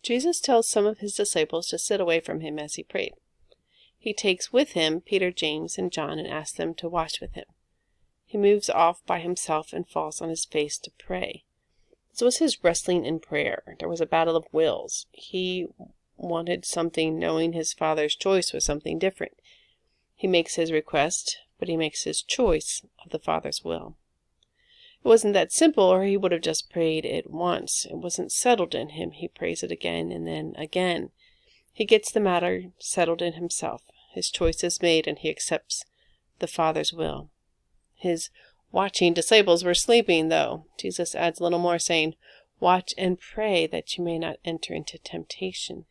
Jesus tells some of his disciples to sit away from him as he prayed. He takes with him Peter, James, and John and asks them to watch with him. He moves off by himself and falls on his face to pray. This was his wrestling in prayer. There was a battle of wills. He wanted something, knowing his Father's choice was something different. He makes his request, but he makes his choice of the Father's will. It wasn't that simple, or he would have just prayed it once. It wasn't settled in him. He prays it again and then again. He gets the matter settled in himself. His choice is made, and he accepts the Father's will. His watching disciples were sleeping, though. Jesus adds a little more, saying, "Watch and pray that you may not enter into temptation."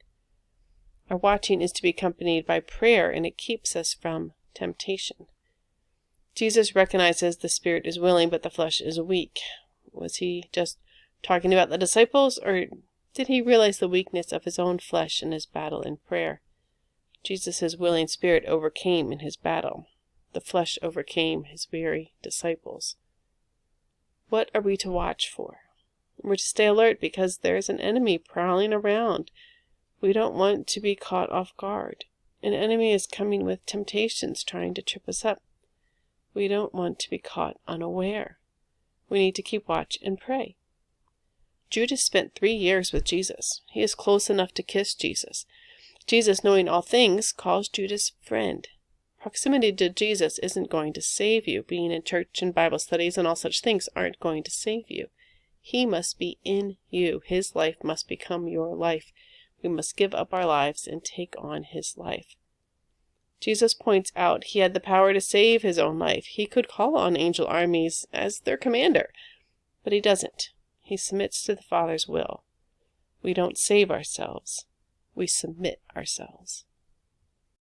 Our watching is to be accompanied by prayer, and it keeps us from temptation. Jesus recognizes the spirit is willing, but the flesh is weak. Was he just talking about the disciples, or did he realize the weakness of his own flesh in his battle in prayer? Jesus' willing spirit overcame in his battle. The flesh overcame his weary disciples. What are we to watch for? We're to stay alert because there's an enemy prowling around. We don't want to be caught off guard. An enemy is coming with temptations, trying to trip us up. We don't want to be caught unaware. We need to keep watch and pray. Judas spent 3 years with Jesus. He is close enough to kiss Jesus. Jesus, knowing all things, calls Judas friend. Proximity to Jesus isn't going to save you. Being in church and Bible studies and all such things aren't going to save you. He must be in you. His life must become your life. We must give up our lives and take on his life. Jesus points out he had the power to save his own life. He could call on angel armies as their commander, but he doesn't. He submits to the Father's will. We don't save ourselves. We submit ourselves.